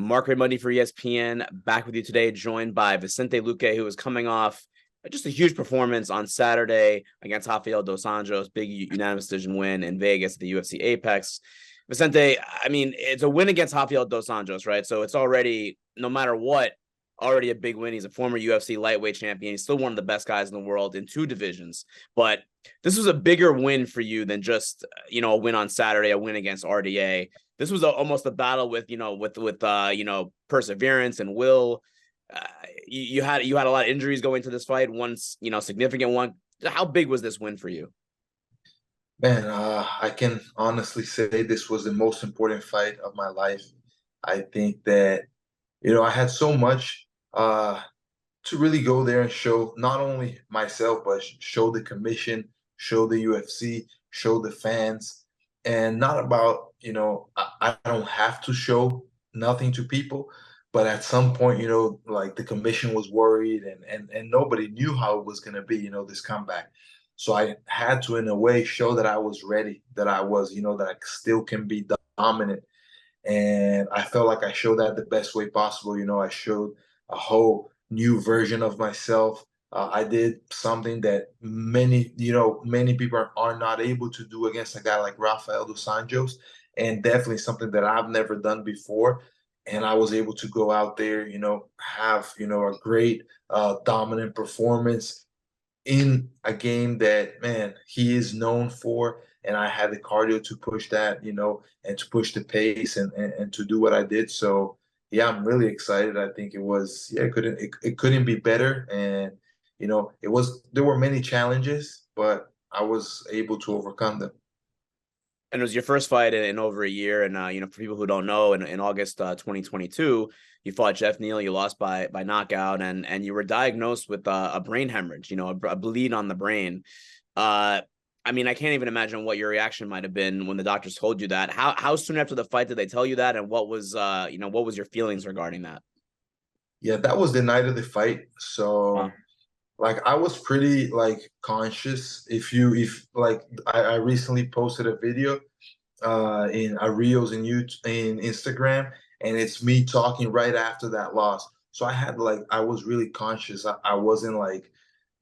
Marc Raimondi for ESPN, back with you today, joined by Vicente Luque, who is coming off just a huge performance on Saturday against Rafael Dos Anjos, big unanimous decision win in Vegas at the UFC Apex. Vicente, I mean, it's a win against Rafael Dos Anjos, right? So it's already, no matter what, already a big win. He's a former UFC lightweight champion. He's still one of the best guys in the world in two divisions. But this was a bigger win for you than just, a win on Saturday, a win against RDA. This was almost a battle with perseverance and will. You had a lot of injuries going to this fight. One significant one. How big was this win for you? Man, I can honestly say this was the most important fight of my life. I think that, I had so much to really go there and show not only myself, but show the commission, show the UFC, show the fans, and not about, I don't have to show nothing to people, but at some point, like the commission was worried and nobody knew how it was going to be, this comeback. So I had to, in a way, show that I was ready, that I was, that I still can be dominant. And I felt like I showed that the best way possible. I showed a whole new version of myself. I did something that many people are not able to do against a guy like Rafael Dos Anjos, and definitely something that I've never done before. And I was able to go out there, have, a great dominant performance in a game that, man, he is known for. And I had the cardio to push that, and to push the pace and to do what I did. So yeah, I'm really excited. I think it couldn't be better. And there were many challenges, but I was able to overcome them. And it was your first fight in over a year. And for people who don't know, in August 2022, you fought Geoff Neal. You lost by knockout, and you were diagnosed with a brain hemorrhage. A bleed on the brain. I mean, I can't even imagine what your reaction might have been when the doctors told you that. How soon after the fight did they tell you that, and what was your feelings regarding that? Yeah, that was the night of the fight. So like I was pretty like conscious. If like I recently posted a video in a reels in YouTube in Instagram, and it's me talking right after that loss. So I was really conscious. I wasn't like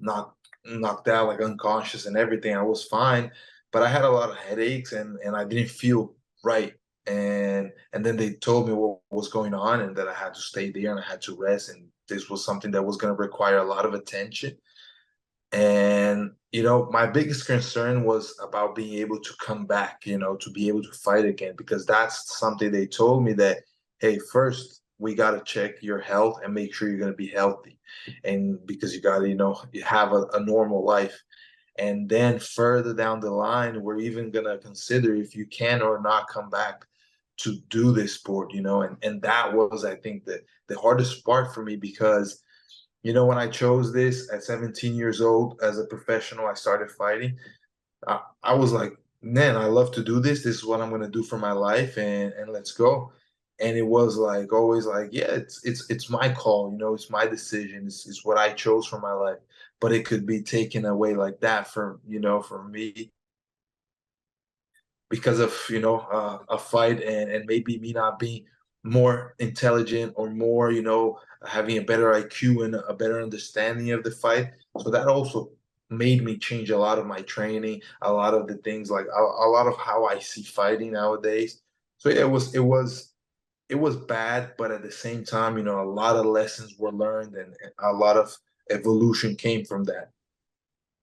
knocked knocked out, like unconscious and everything. I was fine, but I had a lot of headaches and I didn't feel right. And then they told me what was going on and that I had to stay there and I had to rest. And this was something that was going to require a lot of attention. And, my biggest concern was about being able to come back, to be able to fight again, because that's something they told me that, hey, first we got to check your health and make sure you're going to be healthy. And because you got to, you have a normal life. And then further down the line, we're even going to consider if you can or not come back to do this sport, and that was, I think, the hardest part for me because when I chose this at 17 years old as a professional, I started fighting. I was like, man, I love to do this. This is what I'm going to do for my life, and let's go. And it was like always like, yeah, it's my call. It's my decision. It's what I chose for my life. But it could be taken away like that from me because of a fight and maybe me not being more intelligent or more having a better IQ and a better understanding of the fight. So that also made me change a lot of my training, a lot of the things, like a lot of how I see fighting nowadays. So yeah, it was bad, but at the same time, a lot of lessons were learned and a lot of evolution came from that.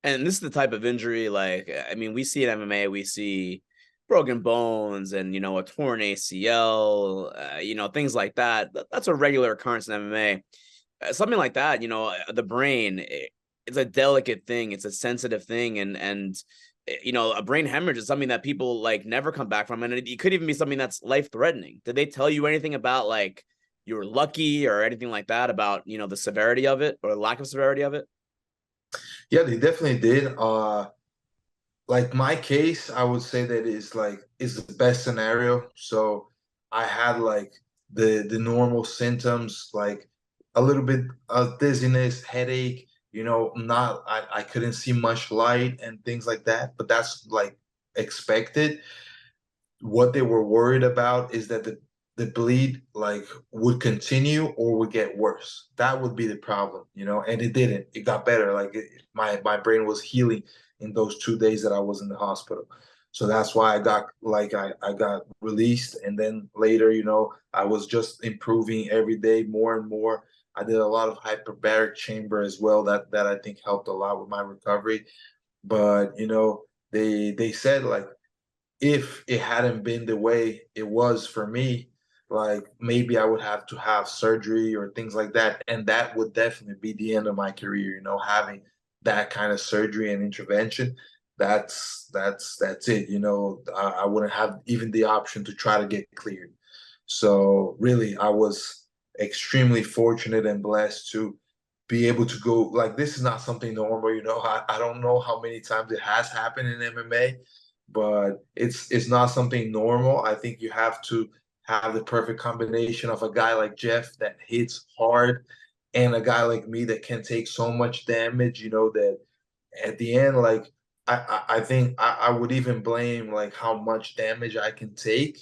And this is the type of injury, like, I mean, we see in MMA, we see broken bones and, a torn ACL, things like that. That's a regular occurrence in MMA. Something like that, the brain, it's a delicate thing. It's a sensitive thing. And a brain hemorrhage is something that people like never come back from. And it could even be something that's life threatening. Did they tell you anything about like you were lucky or anything like that about, the severity of it or lack of severity of it? Yeah, they definitely did. Like my case, I would say that is the best scenario. So I had like the normal symptoms, like a little bit of dizziness, headache, not I couldn't see much light and things like that, but that's like expected. What they were worried about is that the bleed like would continue or would get worse. That would be the problem, you know, and it didn't. It got better. My brain was healing in those 2 days that I was in the hospital. So that's why I got released. And then later, you know, I was just improving every day more and more. I did a lot of hyperbaric chamber as well. That I think helped a lot with my recovery. But you know, they said like if it hadn't been the way it was for me, like maybe I would have to have surgery or things like that. And that would definitely be the end of my career, you know, having that kind of surgery and intervention. That's it. You know, I wouldn't have even the option to try to get cleared. So really, I was extremely fortunate and blessed to be able to go like this is not something normal, you know. I don't know how many times it has happened in MMA, but it's not something normal. I think you have to have the perfect combination of a guy like Geoff that hits hard and a guy like me that can take so much damage, you know, that at the end, like I think I would even blame like how much damage I can take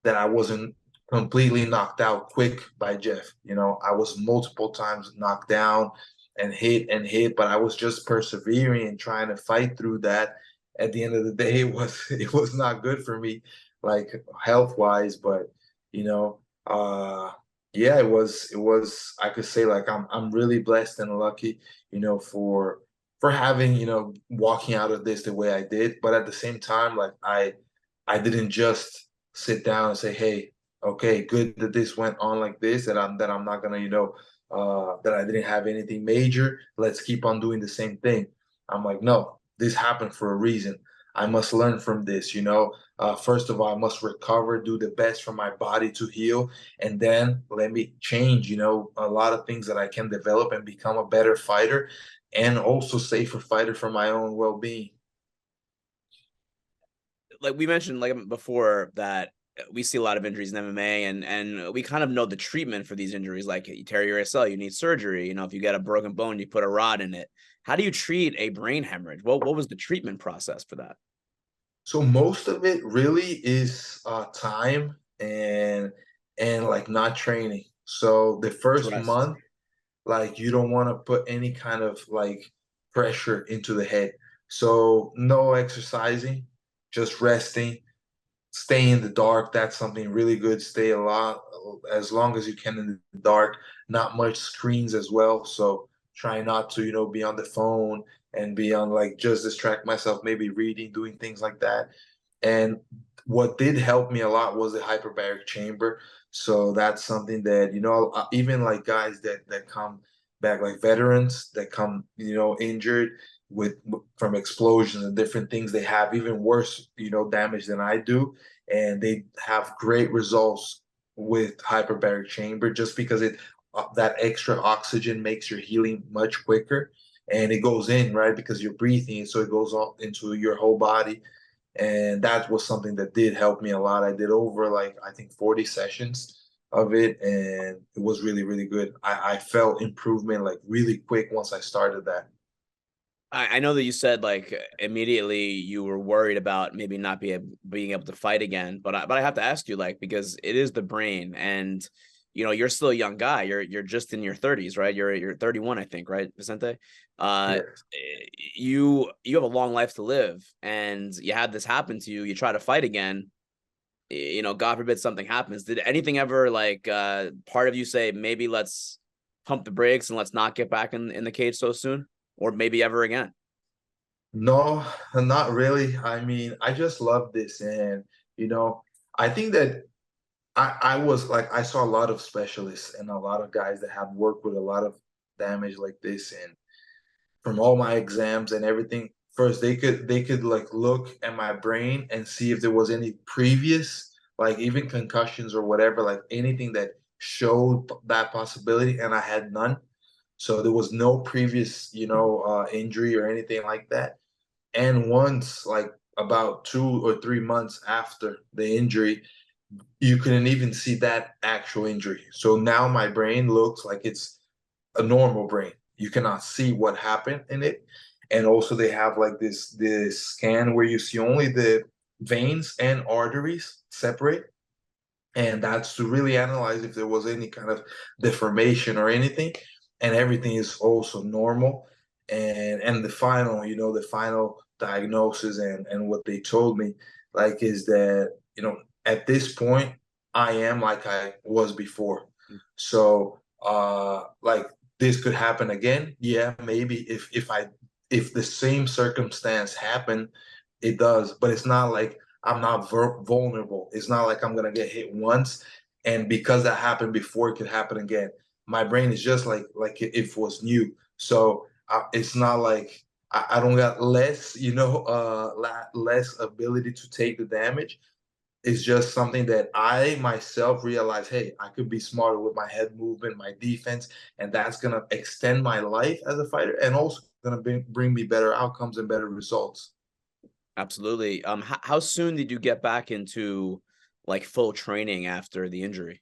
that I wasn't completely knocked out quick by Geoff. You know, I was multiple times knocked down and hit, but I was just persevering and trying to fight through that. At the end of the day, it was not good for me, like health wise. But you know, yeah, it was. I could say like I'm really blessed and lucky, you know, for having you know walking out of this the way I did. But at the same time, like I didn't just sit down and say, "Hey, okay, good that this went on like this. That I'm not gonna, you know, that I didn't have anything major. Let's keep on doing the same thing." I'm like, no, this happened for a reason. I must learn from this. You know, first of all, I must recover, do the best for my body to heal, and then let me change. You know, a lot of things that I can develop and become a better fighter, and also safer fighter for my own well-being. Like we mentioned like before that we see a lot of injuries in MMA, and we kind of know the treatment for these injuries. Like you tear your ACL, you need surgery. You know, if you get a broken bone, you put a rod in it. How do you treat a brain hemorrhage? What was the treatment process for that? So most of it really is time and like not training. So the Just first rest. month, like you don't want to put any kind of like pressure into the head. So no exercising, just resting, stay in the dark. That's something really good. Stay a lot as long as you can in the dark. Not much screens as well. So try not to, you know, be on the phone and be on like just distract myself, maybe reading, doing things like that. And what did help me a lot was the hyperbaric chamber. So that's something that, you know, even like guys that come back, like veterans that come, you know, injured with from explosions and different things, they have even worse, you know, damage than I do. And they have great results with hyperbaric chamber just because it that extra oxygen makes your healing much quicker and it goes in right because you're breathing so it goes all into your whole body and that was something that did help me a lot. I did over like I think 40 sessions of it, and it was really good. I felt improvement like really quick once I started that. I know that you said like immediately you were worried about maybe not being able to fight again, but I have to ask you like because it is the brain, and you know you're still a young guy. You're just in your 30s, right? You're 31, I think, right, Vicente? Uh, Yes. you have a long life to live, and you had this happen to you. You try to fight again. You know, God forbid something happens. Did anything ever like part of you say maybe let's pump the brakes and let's not get back in the cage so soon, or maybe ever again? No, not really. I mean, I just love this, and you know, I think that I was like I saw a lot of specialists and a lot of guys that have worked with a lot of damage like this, and from all my exams and everything, first they could like look at my brain and see if there was any previous, like even concussions or whatever, like anything that showed that possibility, and I had none. So there was no previous, you know, injury or anything like that. And once, like about 2 or 3 months after the injury, you couldn't even see that actual injury. So now my brain looks like it's a normal brain. You cannot see what happened in it. And also they have like this scan where you see only the veins and arteries separate. And that's to really analyze if there was any kind of deformation or anything, and everything is also normal. And the final, the final diagnosis and what they told me, like, is that, at this point I am like I was before. So like, this could happen again. Yeah, maybe if the same circumstance happen, it does, but it's not like I'm not vulnerable. It's not like I'm gonna get hit once, and because that happened before, it could happen again. My brain is just like if it was new. So it's not like I don't got less, less ability to take the damage. It's just something that I myself realize, hey, I could be smarter with my head movement, my defense, and that's gonna extend my life as a fighter, and also gonna bring me better outcomes and better results. Absolutely. How soon did you get back into like full training after the injury?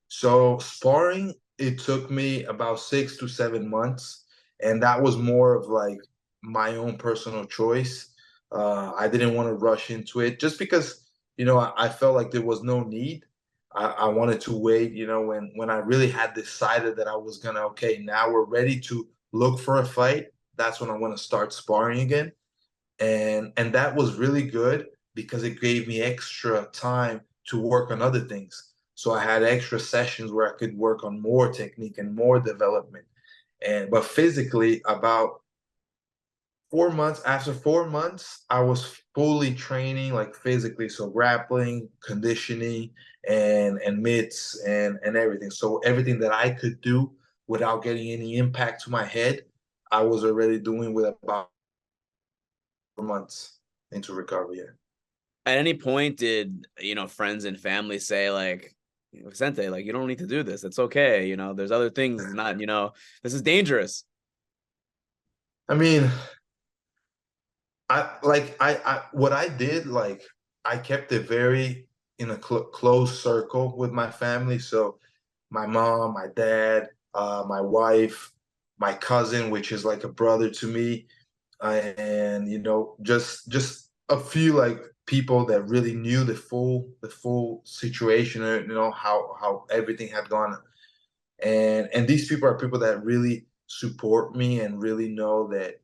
So sparring, it took me about 6 to 7 months, and that was more of like my own personal choice. I didn't want to rush into it just because, I felt like there was no need. I wanted to wait, when I really had decided that I was gonna, okay, now we're ready to look for a fight. That's when I want to start sparring again. And that was really good because it gave me extra time to work on other things. So I had extra sessions where I could work on more technique and more development. But physically, about 4 months, after 4 months, I was fully training, like, physically, so grappling, conditioning, and mitts, and everything. So everything that I could do without getting any impact to my head, I was already doing with about 4 months into recovery. Yeah. At any point did, friends and family say like, Vicente, like you don't need to do this. It's okay. There's other things. It's not, this is dangerous. I mean, what I did, like, I kept it very in a close circle with my family. So my mom, my dad, my wife, my cousin, which is like a brother to me, and just a few, like, people that really knew the full situation, how everything had gone. And these people are people that really support me and really know that,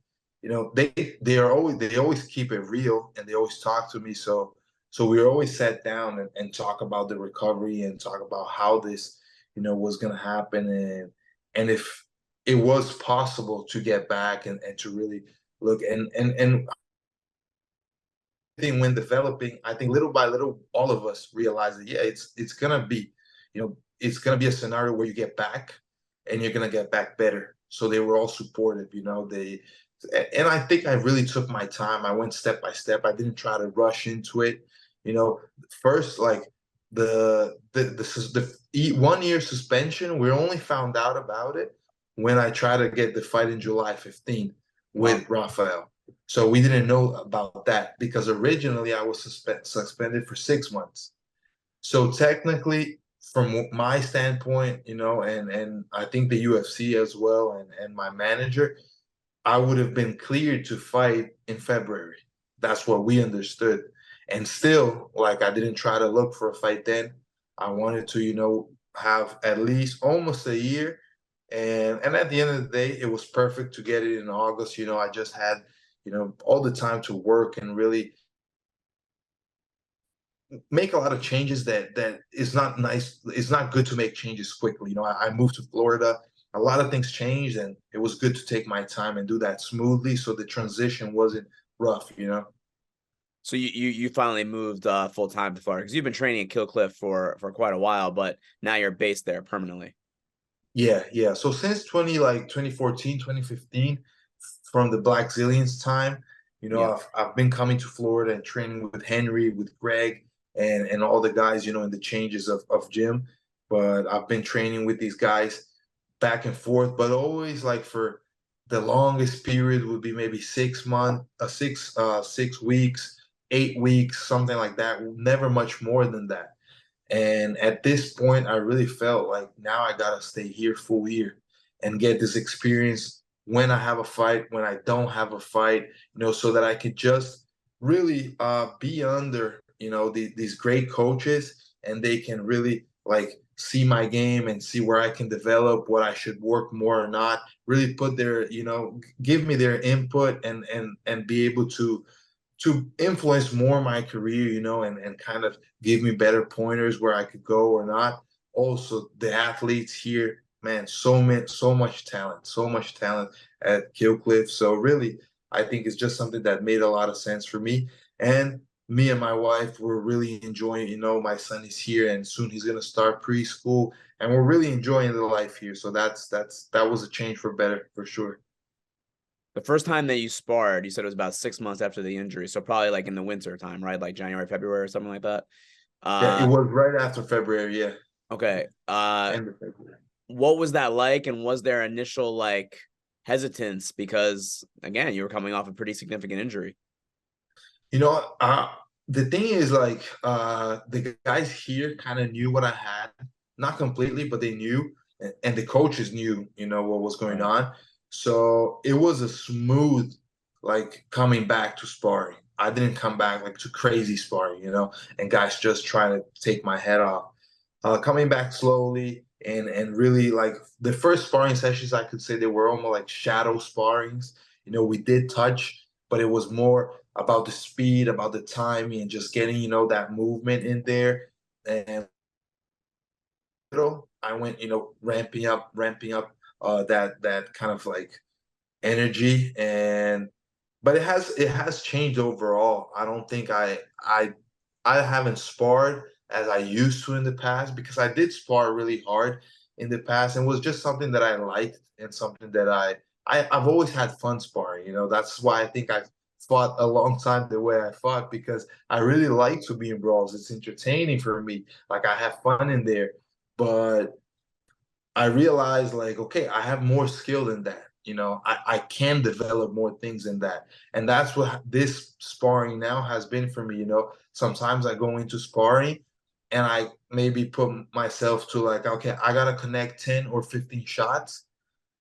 they always keep it real, and they always talk to me. So we always sat down and talk about the recovery and talk about how this, was going to happen, and if it was possible to get back, and to really look. And I think when developing, I think little by little, all of us realize that, yeah, it's gonna be, it's gonna be a scenario where you get back, and you're gonna get back better. So they were all supportive. And I think I really took my time. I went step by step. I didn't try to rush into it. First, like, the 1 year suspension, we only found out about it when I tried to get the fight in July 15th Wow. with Rafael. So we didn't know about that because originally I was suspended for 6 months. So technically, from my standpoint, and I think the UFC as well, and my manager, I would have been cleared to fight in February. That's what we understood. And still, like, I didn't try to look for a fight then. I wanted to, have at least almost a year. And at the end of the day, it was perfect to get it in August. I just had, all the time to work and really make a lot of changes that is not nice. It's not good to make changes quickly. I moved to Florida. A lot of things changed, and it was good to take my time and do that smoothly, so the transition wasn't rough. So you finally moved full time to Florida because you've been training at Kill Cliff for quite a while, but now you're based there permanently. Yeah, yeah. So since 2014, 2015, from the Black Zillions time, Yeah. I've been coming to Florida and training with Henry, with Greg, and all the guys, in the changes of gym. But I've been training with these guys back and forth, but always, like, for the longest period would be maybe 6 months, 6 weeks, 8 weeks, something like that. Never much more than that. And at this point, I really felt like now I gotta stay here full year and get this experience when I have a fight, when I don't have a fight, so that I could just really be under, these great coaches and they can really like see my game and see where I can develop, what I should work more or not, really put their, give me their input and be able to influence more my career, and kind of give me better pointers where I could go or not. Also, the athletes here, man, so much talent, at Killcliff. So really, I think it's just something that made a lot of sense for me. And me and my wife were really enjoying, my son is here and soon he's gonna start preschool, and we're really enjoying the life here. So that was a change for better for sure. The first time that you sparred, you said it was about 6 months after the injury. So probably like in the winter time, right? Like January, February or something like that. Yeah, it Uh, was right after February, yeah. okay. End of February. What was that like? And was there initial like hesitance? Because again, you were coming off a pretty significant injury. You know, the thing is like the guys here kind of knew what I had, not completely, but they knew, and the coaches knew, what was going Right. on. So it was a smooth like coming back to sparring. I didn't come back like to crazy sparring, and guys just trying to take my head off. Coming back slowly and really like the first sparring sessions, I could say they were almost like shadow sparrings. We did touch, but it was more about the speed, about the timing, and just getting, that movement in there. And I went, ramping up that kind of like energy. And but it has changed overall. I don't think I haven't sparred as I used to in the past, because I did spar really hard in the past, and it was just something that I liked and something that I've always had fun sparring. That's why I think I fought a long time the way I fought, because I really like to be in brawls. It's entertaining for me. Like I have fun in there, but I realized like, okay, I have more skill than that. I can develop more things in that. And that's what this sparring now has been for me. Sometimes I go into sparring and I maybe put myself to like, okay, I gotta connect 10 or 15 shots,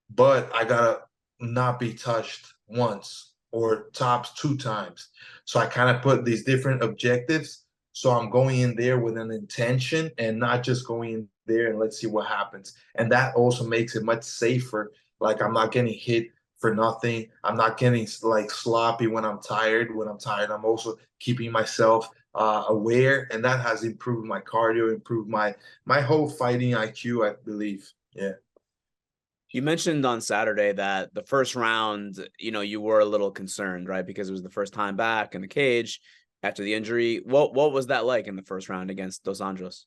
but I gotta not be touched once or tops two times. So I kind of put these different objectives. So I'm going in there with an intention and not just going in there and let's see what happens. And that also makes it much safer. Like I'm not getting hit for nothing. I'm not getting like sloppy when I'm tired. When I'm tired, I'm also keeping myself aware, and that has improved my cardio, improved my whole fighting IQ, I believe. Yeah. You mentioned on Saturday that the first round, you were a little concerned, right? Because it was the first time back in the cage after the injury. What was that like in the first round against Dos Anjos?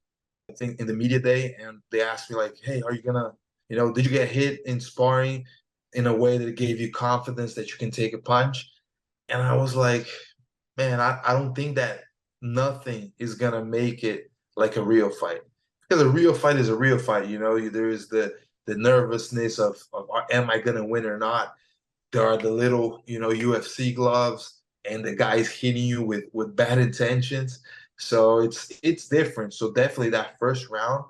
I think in the media day, and they asked me like, "Hey, are you gonna, did you get hit in sparring in a way that gave you confidence that you can take a punch?" And I was like, "Man, I don't think that nothing is gonna make it like a real fight, because a real fight is a real fight. There is the nervousness of am I gonna win or not? There are the little, UFC gloves and the guys hitting you with bad intentions. So it's different. So definitely that first round,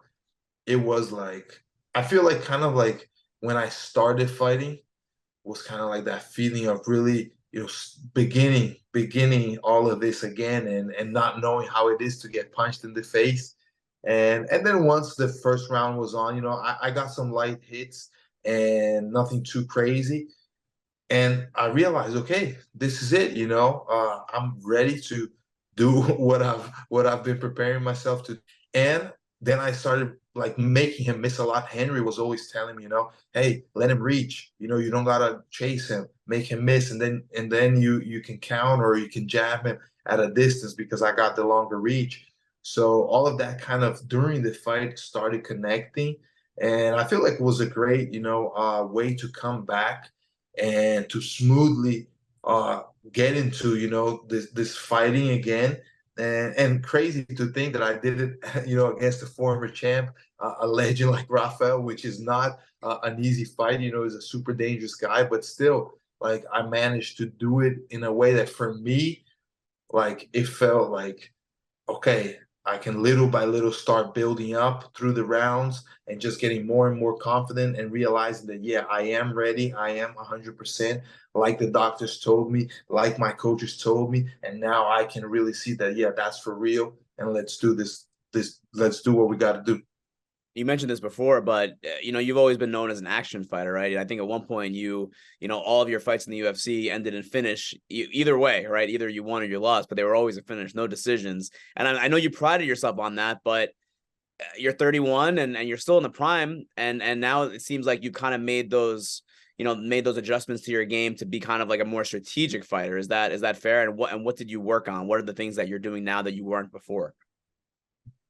it was like I feel like kind of like when I started fighting was kind of like that feeling of really, beginning all of this again, and not knowing how it is to get punched in the face. And then once the first round was on, I got some light hits and nothing too crazy, and I realized, okay, this is it. I'm ready to do what I've been preparing myself to. And then I started like making him miss a lot. Henry was always telling me, hey, let him reach. You don't gotta chase him, make him miss, and then you can counter or you can jab him at a distance because I got the longer reach. So all of that kind of during the fight started connecting, and I feel like it was a great, way to come back and to smoothly uh, get into this fighting again. And crazy to think that I did it against a former champ, a legend like Rafael, which is not an easy fight. He's a super dangerous guy, but still, like I managed to do it in a way that for me, like it felt like, okay, I can little by little start building up through the rounds and just getting more and more confident and realizing that, yeah, I am ready. I am 100%, like the doctors told me, like my coaches told me. And now I can really see that, yeah, that's for real. And let's do this. let's do what we got to do. You mentioned this before, but you've always been known as an action fighter, right? And I think at one point all of your fights in the UFC ended in finish, either way, right? Either you won or you lost, but they were always a finish, no decisions. And I know you prided yourself on that, but you're 31 and you're still in the prime, and now it seems like you kind of made those adjustments to your game to be kind of like a more strategic fighter. Is that fair? And what did you work on? What are the things that you're doing now that you weren't before?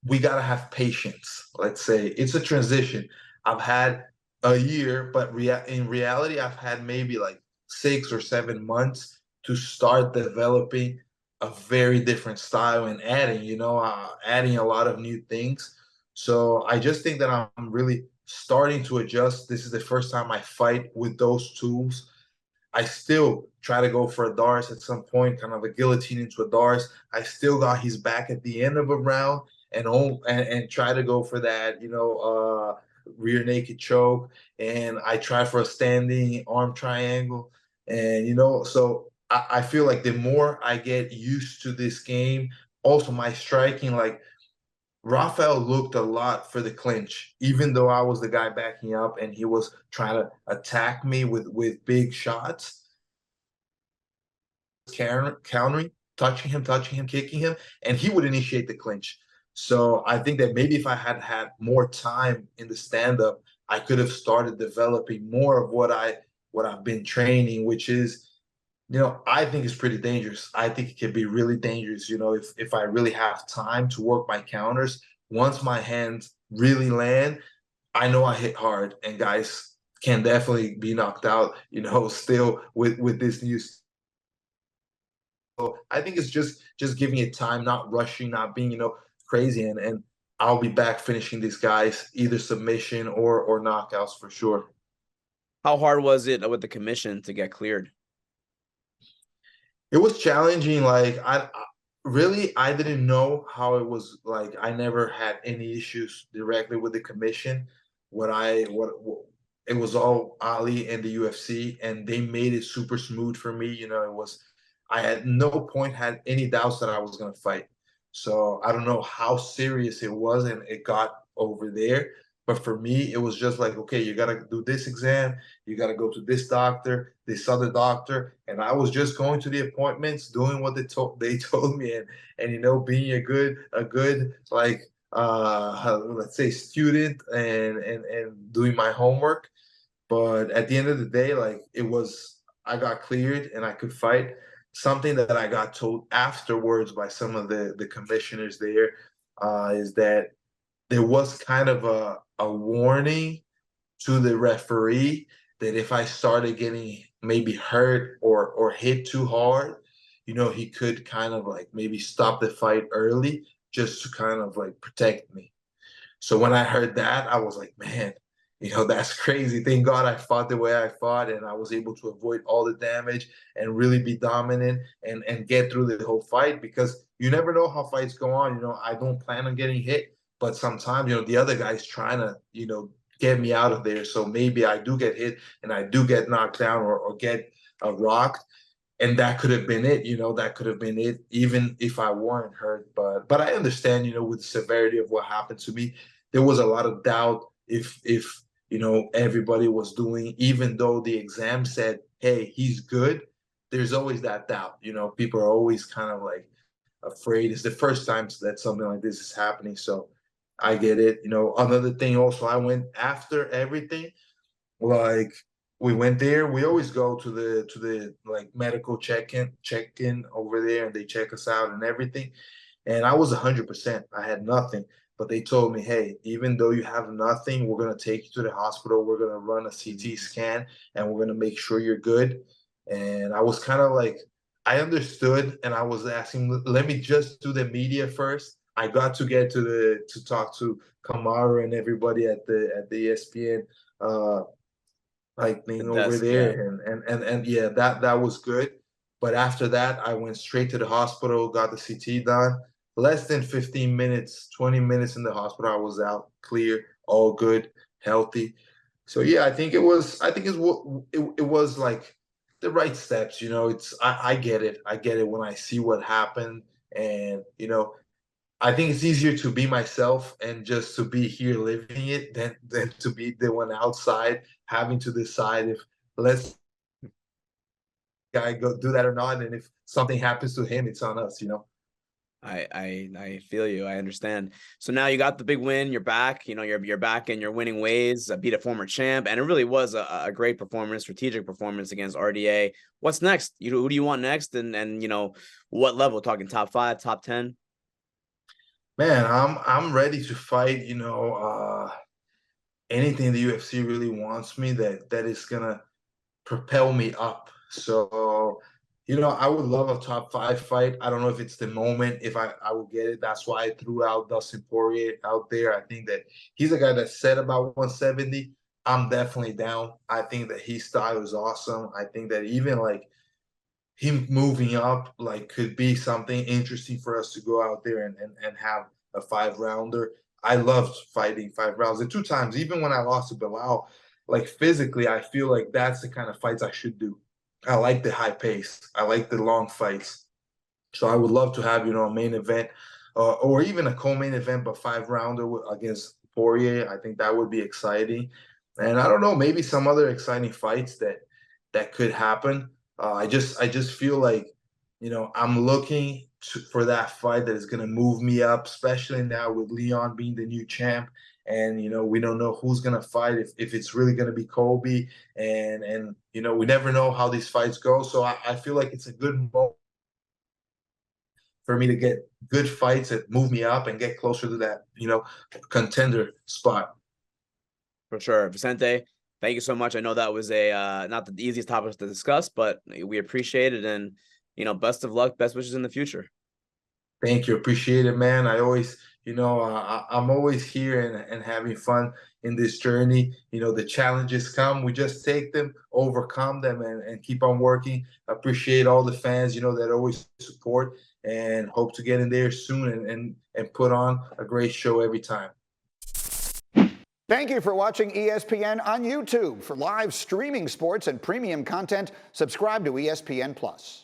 We got to have patience. Let's say it's a transition. I've had a year, but in reality, I've had maybe like 6 or 7 months to start developing a very different style and adding a lot of new things. So I just think that I'm really starting to adjust. This is the first time I fight with those tools. I still try to go for a Dars at some point, kind of a guillotine into a Dars. I still got his back at the end of a round and try to go for that, rear naked choke. And I try for a standing arm triangle. And, so I feel like the more I get used to this game, also my striking, like Rafael looked a lot for the clinch, even though I was the guy backing up and he was trying to attack me with big shots, countering, touching him, kicking him, and he would initiate the clinch. So I think that maybe if I had had more time in the stand-up, I could have started developing more of what I've been training, which is, I think it's pretty dangerous. I think it can be really dangerous, if I really have time to work my counters. Once my hands really land, I know I hit hard, and guys can definitely be knocked out, still with this new. So I think it's just giving it time, not rushing, not being, crazy, and I'll be back finishing these guys either submission or knockouts for sure. How hard was it with the commission to get cleared? It was challenging. Like I didn't know how it was. Like I never had any issues directly with the commission. What it was all Ali and the UFC, and they made it super smooth for me. It was I had no point had any doubts that I was gonna fight. So I don't know how serious it was, and it got over there. But for me, it was just like, okay, you gotta do this exam, you gotta go to this doctor, this other doctor, and I was just going to the appointments, doing what they told me, and being a good like let's say student and doing my homework. But at the end of the day, like I got cleared and I could fight. Something that I got told afterwards by some of the commissioners there is that there was kind of a warning to the referee that if I started getting maybe hurt or hit too hard, he could kind of like maybe stop the fight early just to kind of like protect me. So when I heard that, I was like, man, that's crazy. Thank God I fought the way I fought and I was able to avoid all the damage and really be dominant and get through the whole fight, because you never know how fights go on. I don't plan on getting hit, but sometimes, the other guy's trying to, get me out of there. So maybe I do get hit and I do get knocked down or get rocked. And that could have been it, that could have been it, even if I weren't hurt. But I understand, with the severity of what happened to me, there was a lot of doubt if everybody was doing, even though the exam said, hey, he's good, there's always that doubt. People are always kind of like afraid. It's the first time that something like this is happening. So I get it. Another thing also, I went after everything, like we went there. We always go to the like medical check in over there, and they check us out and everything. And I was 100%. I had nothing, but they told me, hey, even though you have nothing, we're gonna take you to the hospital. We're gonna run a CT scan, and we're gonna make sure you're good. And I was kind of like, I understood, and I was asking, let me just do the media first. I got to get to talk to Kamaru and everybody at the ESPN like The thing over desk, yeah. there, and yeah, that was good. But after that, I went straight to the hospital, got the CT done. Less than 15 minutes, 20 minutes in the hospital, I was out, clear, all good, healthy. So yeah, I think it was like the right steps. I get it. I get it when I see what happened, and I think it's easier to be myself and just to be here living it than to be the one outside having to decide if let's guy go do that or not. And if something happens to him, it's on us, you know. I feel you. I understand. So now you got the big win. You're back. You know, you're back in your winning ways. Beat a former champ, and it really was a great performance, strategic performance against RDA. What's next? Who do you want next? And you know, what level? Talking top 5, top 10? Man, I'm ready to fight, you know, anything the UFC really wants me that is gonna propel me up. So, you know, I would love a top 5 fight. I don't know if it's the moment, if I will get it. That's why I threw out Dustin Poirier out there. I think that he's a guy that said about 170. I'm definitely down. I think that his style is awesome. I think that even like him moving up like could be something interesting for us to go out there and have a 5 rounder. I loved fighting 5 rounds. The 2 times, even when I lost to Bilal, like physically, I feel like that's the kind of fights I should do. I like the high pace. I like the long fights. So I would love to have, you know, a main event or even a co-main event, but 5 rounder against Poirier. I think that would be exciting. And I don't know, maybe some other exciting fights that could happen. I just feel like, you know, I'm looking for that fight that is going to move me up, especially now with Leon being the new champ. And you know, we don't know who's going to fight, if it's really going to be Kobe, and you know, we never know how these fights go. So I feel like it's a good moment for me to get good fights that move me up and get closer to that, you know, contender spot. For sure, Vicente. Thank you so much. I know that was a not the easiest topic to discuss, but we appreciate it, and you know, best of luck, best wishes in the future. Thank you. Appreciate it, man. I always, you know, I'm always here and having fun in this journey. You know, the challenges come, we just take them, overcome them, and keep on working. Appreciate all the fans, you know, that always support, and hope to get in there soon and put on a great show every time. Thank you for watching ESPN on YouTube. For live streaming sports and premium content, subscribe to ESPN Plus.